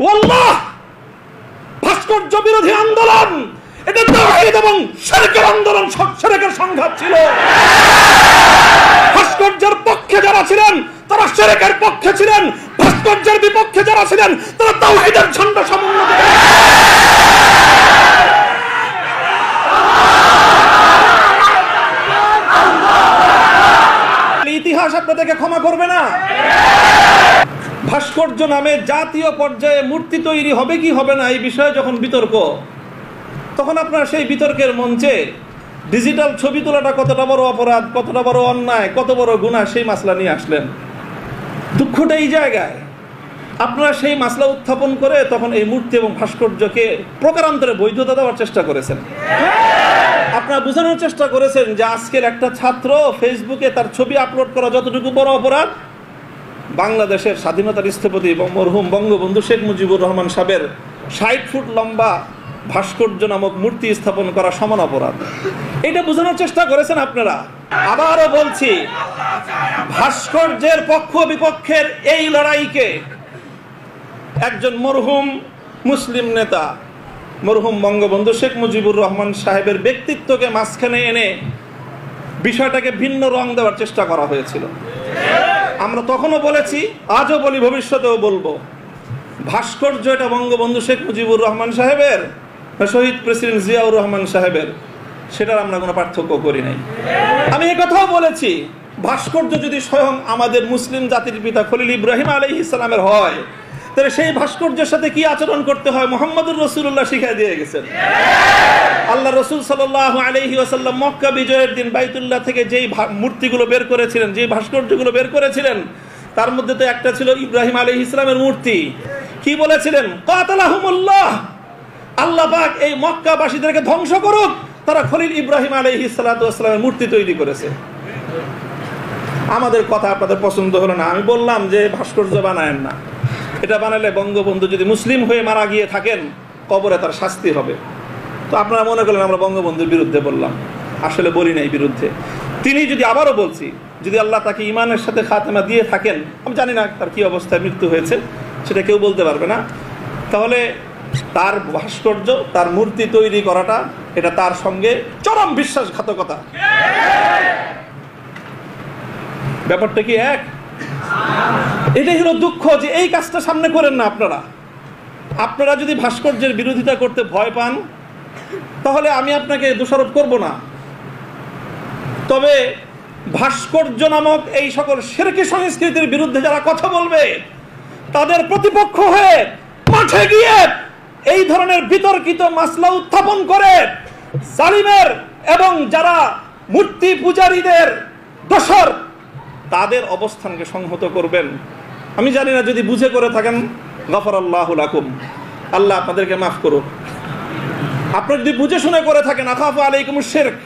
আল্লাহ, ভাস্কর্য বিরোধী আন্দোলন এটা তাওহীদ এবং শিরকের আন্দোলন, শিরকের সংঘাত ছিল। ভাস্কর্যের পক্ষে যারা ছিলেন তারা শিরকের পক্ষে ছিলেন, ভাস্কর্যের বিপক্ষে যারা ছিলেন তারা তাওহীদের ঝান্ডা সমুন্নত করেন। ইতিহাস আপনাদেরকে ক্ষমা করবে না। ভাস্কর্য নামে জাতীয় পর্যায়ে মূর্তি তৈরি হবে কি হবে না এই বিষয়ে যখন বিতর্ক, তখন আপনারা সেই বিতর্কের মঞ্চে ডিজিটাল ছবি তোলাটা কতটা বড় অপরাধ, কতটা বড় অন্যায়, কত বড় গুনাহ সেই মাসলা নিয়ে আসলেন। দুঃখটা এই জায়গায়, আপনারা সেই মাসলা উত্থাপন করে তখন এই মূর্তি এবং ভাস্কর্যকে প্রকারান্তরে বৈধতা দেওয়ার চেষ্টা করেছেন। আপনারা বোঝানোর চেষ্টা করেছেন যে আজকের একটা ছাত্র ফেসবুকে তার ছবি আপলোড করা যতটুকু বড় অপরাধ, বাংলাদেশের স্বাধীনতার স্থপতি মরহুম বঙ্গবন্ধু শেখ মুজিবুর রহমান সাহেবের ৬০ ফুট লম্বা ভাস্কর্য নামক মূর্তি স্থাপন করা সমান অপরাধ। এটা বোঝানোর চেষ্টা করেছেন আপনারা। আবারও বলছি, ভাস্কর্যের পক্ষ বিপক্ষের এই লড়াইকে একজন মরহুম মুসলিম নেতা মরহুম বঙ্গবন্ধু শেখ মুজিবুর রহমান সাহেবের ব্যক্তিত্বকে মাঝখানে এনে বিষয়টাকে ভিন্ন রং দেওয়ার চেষ্টা করা হয়েছিল। আমরা তখনও বলেছি, আজও বলি, ভবিষ্যতেও বলবো, ভাস্কর্য এটা বঙ্গবন্ধু শেখ মুজিবুর রহমান সাহেবের, শহীদ প্রেসিডেন্ট জিয়াউর রহমান সাহেবের, সেটার আমরা কোনো পার্থক্য করি নাই। আমি একথাও বলেছি, ভাস্কর্য যদি স্বয়ং আমাদের মুসলিম জাতির পিতা খলিল ইব্রাহিম আলাইহিস সালামের হয়, তাহলে সেই ভাস্কর্যের সাথে কি আচরণ করতে হয় মুহাম্মদুর রাসূলুল্লাহ শিখিয়ে দিয়ে গেছেন। আল্লাহ রাসূল সাল্লাল্লাহু আলাইহি ওয়াসাল্লাম মক্কা বিজয়ের দিন বাইতুল্লাহ থেকে যেই মূর্তিগুলো বের করেছিলেন, যেই ভাস্কর্যগুলো বের করেছিলেন, তার মধ্যে তো একটা ছিল ইব্রাহিম আলাইহিস সালামের মূর্তি। কি বলেছিলেন? কাতালাহুমুল্লাহ, আল্লাহ পাক এই মক্কাবাসীদেরকে ধ্বংস করুক, তারা খলিল ইব্রাহিম আলাইহিস সালাতু ওয়াস সালামের মূর্তি তৈরি করেছে। আমাদের কথা আপনাদের পছন্দ হলো না, আমি বললাম যে ভাস্কর্য বানায়েন না, এটা বানালে বঙ্গবন্ধু যদি মুসলিম হয়ে মারা গিয়ে থাকেন কবরে তার শাস্তি হবে। তো আপনারা মনে করলেন আমরা বঙ্গবন্ধুর বিরুদ্ধে বললাম, আসলে বলি নাই বিরুদ্ধে। তিনি যদি, আবারও বলছি, যদি আল্লাহ তাকে ইমানের সাথে খাতেমা দিয়ে থাকেন, আমি জানি না তার কি অবস্থায় মৃত্যু হয়েছে, সেটা কেউ বলতে পারবে না, তাহলে তার ভাস্কর্য, তার মূর্তি তৈরি করাটা এটা তার সঙ্গে চরম বিশ্বাসঘাতকতা। ব্যাপারটা কি এক? এটাই হলো দুঃখ যে এই কাজটা সামনে করেন না আপনারা। আপনারা যদি ভাস্কর্যের বিরোধিতা করতে ভয় পান তাহলে আমি আপনাকে দোষারোপ করব না, তবে ভাস্কর্য নামক এই সকল শিরকি সংস্কৃতির বিরুদ্ধে যারা কথা বলবে তাদের প্রতিপক্ষ হয়ে মাঠে গিয়ে এই ধরনের বিতর্কিত মাসলা উত্থাপন করে জালিমের এবং যারা মূর্তি পূজারীদের দোসর তাদের অবস্থানকে সংহত করবেন। আমি জানি না, যদি বুঝে করে থাকেন গফরাল্লাহু লাকুম, আল্লাহ আপনাদেরকে মাফ করুক। আপনারা যদি বুঝে শুনে করে থাকেন, আখাফু আলাইকুমুশ শিরক,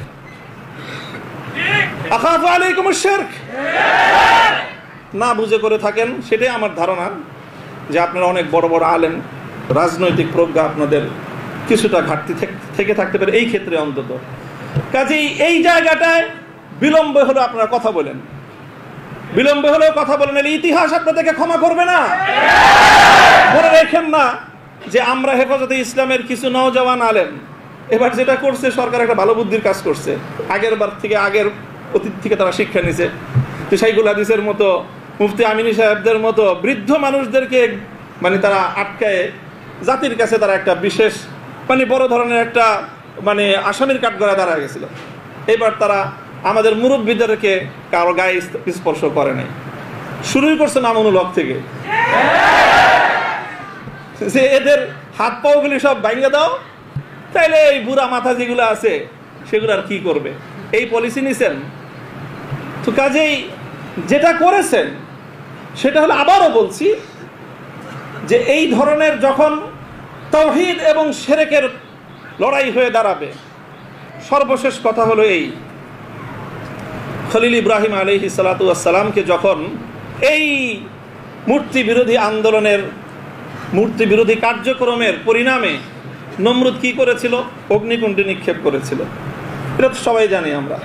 আখাফু আলাইকুমুশ শিরক, না বুঝে করে থাকেন, সেটাই আমার ধারণা যে আপনারা অনেক বড় বড় আলেম, রাজনৈতিক প্রজ্ঞা আপনাদের কিছুটা ঘাটতি থেকে থাকতে পারে এই ক্ষেত্রে অন্তত। কাজেই এই জায়গাটায় বিলম্ব হলো আপনারা কথা বলেন, বিলম্ব হলেও কথা বলেন, ইতিহাস আপনাদেরকে ক্ষমা করবে না। মনে রেখেন না যে আমরা হেফাজতে ইসলামের কিছু নওজওয়ান আলেম এবার যেটা করছে, সরকার একটা ভালো বুদ্ধির কাজ করছে, আগের বার থেকে, আগের অতীত থেকে তারা শিক্ষা নিছে। তো শাইখুল হাদিসের মতো, মুফতি আমিনী সাহেবদের মতো বৃদ্ধ মানুষদেরকে মানে তারা আটকায় জাতির কাছে তারা একটা বিশেষ মানে বড় ধরনের একটা মানে আসামির কাঠগড়ায় দাঁড়া গেছিল। এবার তারা আমাদের মুরব্বীদেরকে কারো গায়ে স্পর্শ করে নাই, শুরুই করছে মামুনুল হক থেকে, যে এদের হাত পাওগুলি সব ভাঙিয়ে দাও, তাইলে এই বুড়া মাথা যেগুলো আছে সেগুলো আর কি করবে, এই পলিসি নিছেন। তো কাজেই যেটা করেছেন সেটা হলো, আবারও বলছি, যে এই ধরনের যখন তাওহীদ এবং শিরকের লড়াই হয়ে দাঁড়াবে, সর্বশেষ কথা হলো এই, খলিল ইব্রাহিম আলাইহিস সালাতু ওয়াস সালামকে যখন এই মূর্তি বিরোধী আন্দোলনের, মূর্তি বিরোধী কার্যক্রমের পরিণামে নমরুদ কি করেছিল? অগ্নিকুণ্ডে নিক্ষেপ করেছিল। এটা তো সবাই জানি আমরা,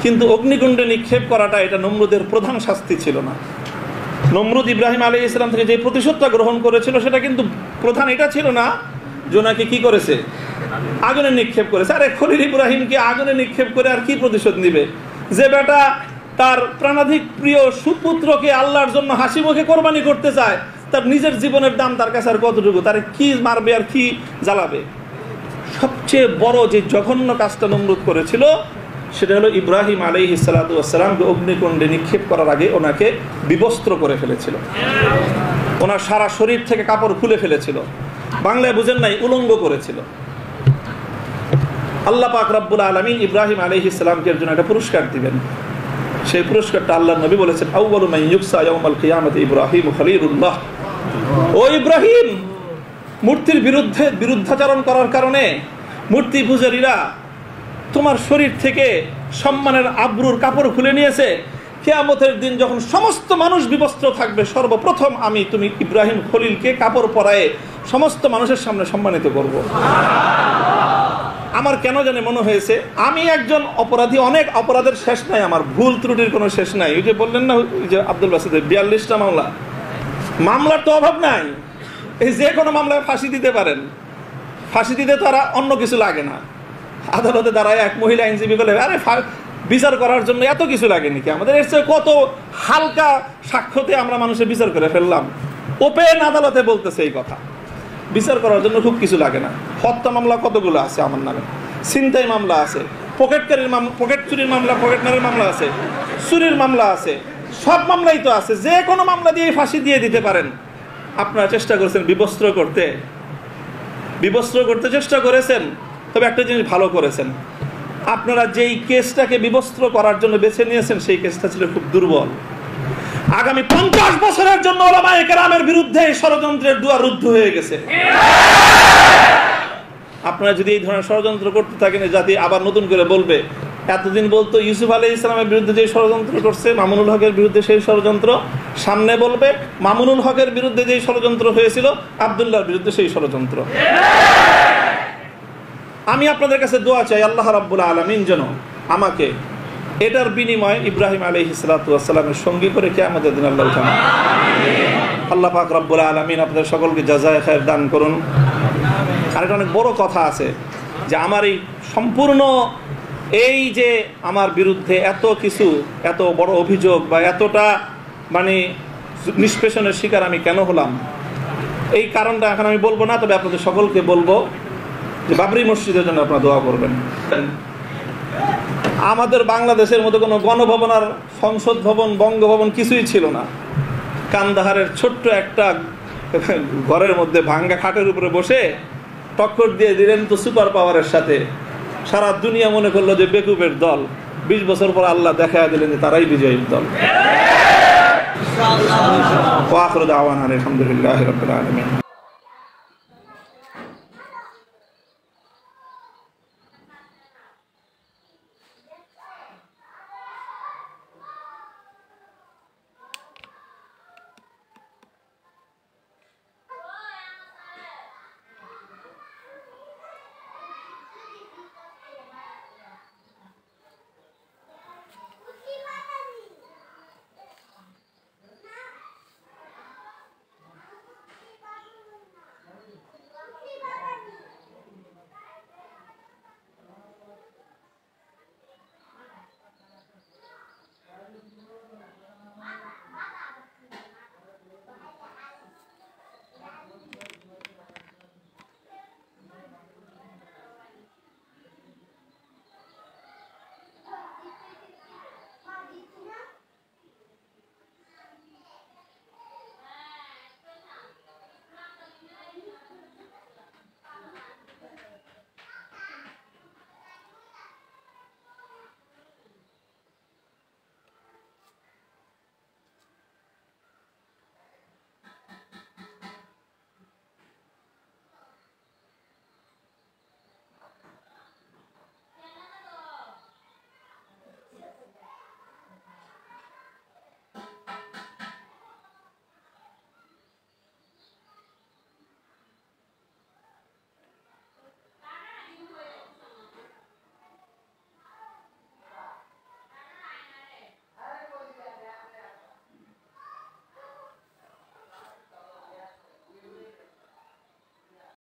কিন্তু অগ্নিকুণ্ডে নিক্ষেপ করাটা এটা নমরুদের প্রধান শাস্তি ছিল না। নমরুদ ইব্রাহিম আলাইহিস সালাম থেকে যে প্রতিশোধটা গ্রহণ করেছিল সেটা কিন্তু প্রধান এটা ছিল না যে ওনাকে কি করেছে, আগুনে নিক্ষেপ করেছে। আরে খলিল ইব্রাহিমকে আগুনে নিক্ষেপ করে আর কি প্রতিশোধ নিবে? যে বেটা তার প্রাণাধিক প্রিয় সুপুত্রকে আল্লাহর জন্য হাসি মুখে কোরবানি করতে চায়, তার নিজের জীবনের দাম তার কাছে আর কতটুকু, তার কি মারবে আর কি জ্বালাবে? সবচেয়ে বড় যে জঘন্য কাজটা নমরুদ করেছিল সেটা হলো ইব্রাহিম আলাইহিস সালাতু ওয়াস সালামকে অগ্নিকুণ্ডে নিক্ষেপ করার আগে ওনাকে বিবস্ত্র করে ফেলেছিল, ওনার সারা শরীর থেকে কাপড় খুলে ফেলেছিল, বাংলায় বুঝেন নাই, উলঙ্গ করেছিল। আল্লাহ পাক রব্বুল আলামিন ইব্রাহিম আলাইহিস সালামকে এর জন্য একটা পুরস্কার দিবেন। সেই পুরস্কারটা আল্লাহর নবী বলেছেন, আউয়ালু মান ইউকসা ইয়াউমাল কিয়ামাতি ইব্রাহিম খলিলুল্লাহ। ও ইব্রাহিম, মূর্তির বিরুদ্ধাচরণ করার কারণে মূর্তি পূজারীরা তোমার শরীর থেকে সম্মানের আবরুর কাপড় খুলে নিয়েছে। কিয়ামতের দিন যখন সমস্ত মানুষ বিবস্ত্র থাকবে, সর্বপ্রথম আমি তুমি ইব্রাহিম খলিলকে কাপড় পরায়ে সমস্ত মানুষের সামনে সম্মানিত করব। আমার কেন জানে মনে হয়েছে আমি একজন অপরাধী, অনেক অপরাধের শেষ নাই, আমার ভুল ত্রুটির কোনো শেষ নাই। ওই যে বললেন না, ওই যে আব্দুল বাসিদের 42টা মামলা, মামলার তো অভাব নাই। এই যে কোনো মামলায় ফাঁসি দিতে পারেন, ফাঁসি দিতে তো আর অন্য কিছু লাগে না। আদালতে দাঁড়ায় এক মহিলা আইনজীবী বলে, আরে বিচার করার জন্য এত কিছু লাগে নাকি আমাদের? এর চেয়ে কত হালকা সাক্ষ্যতে আমরা মানুষের বিচার করে ফেললাম। ওপেন আদালতে বলতেছে এই কথা, বিচার করার জন্য খুব কিছু লাগে না। হত্যা মামলা কতগুলো আছে আমার নামে, ছিনতাই মামলা আছে, পকেট চুরির মামলা, পকেটমারের মামলা আছে, চুরির মামলা আছে, সব মামলাই তো আছে। যে কোনো মামলা দিয়ে ফাঁসি দিয়ে দিতে পারেন। আপনারা চেষ্টা করেছেন বিবস্ত্র করতে চেষ্টা করেছেন, তবে একটা জিনিস ভালো করেছেন, আপনারা যেই কেসটাকে বিবস্ত্র করার জন্য বেছে নিয়েছেন সেই কেসটা ছিল খুব দুর্বল। আগামী 50 বছরের জন্য উলামায়ে কেরামের বিরুদ্ধে ষড়যন্ত্রের দুয়ার রুদ্ধ হয়ে গেছে। আপনারা যদি এই ধরনের ষড়যন্ত্র করতে থাকেন, জাতি আবার নতুন করে বলবে, এতদিন বলতো ইউসুফ আলাইহিস সালামের বিরুদ্ধে যে ষড়যন্ত্র করছে, মামুনুল হকের বিরুদ্ধে সেই ষড়যন্ত্র, সামনে বলবে মামুনুল হকের বিরুদ্ধে যে ষড়যন্ত্র হয়েছিল আব্দুল্লাহর বিরুদ্ধে সেই ষড়যন্ত্র। আমি আপনাদের কাছে দোয়া চাই, আল্লাহ রাব্বুল আলামিন যেন আমাকে এটার বিনিময়ে ইব্রাহিম আলাইহিস সালাতু ওয়াস সালামের সঙ্গী করে কিয়ামতের দিন আল্লাহ উঠান। আল্লাহ পাক রব্বুল আলামিন আপনাদের সকলকে জাযায়ে খায়ের দান করুন। আরেকটা অনেক বড় কথা আছে যে আমার এই সম্পূর্ণ এই যে আমার বিরুদ্ধে এত কিছু, এত বড় অভিযোগ বা এতটা মানে নিষ্পেষণের শিকার আমি কেন হলাম, এই কারণটা এখন আমি বলবো না, তবে আপনাদের সকলকে বলবো যে বাবরি মসজিদের জন্য আপনারা দোয়া করবেন। আমাদের বাংলাদেশের মতো কোনো গণভবন আর সংসদ ভবন, বঙ্গভবন কিছুই ছিল না। কান্দাহারের ছোট্ট একটা ঘরের মধ্যে ভাঙ্গা খাটের উপরে বসে টক্কর দিয়ে দিলেন তো সুপার পাওয়ারের সাথে। সারা দুনিয়া মনে করলো যে বেকুবের দল। 20 বছর পর আল্লাহ দেখা দিলেন যে তারাই বিজয়ীর দল। ওয়া আখিরু দাওয়ানা আলহামদুলিল্লাহি রাব্বিল আলামিন।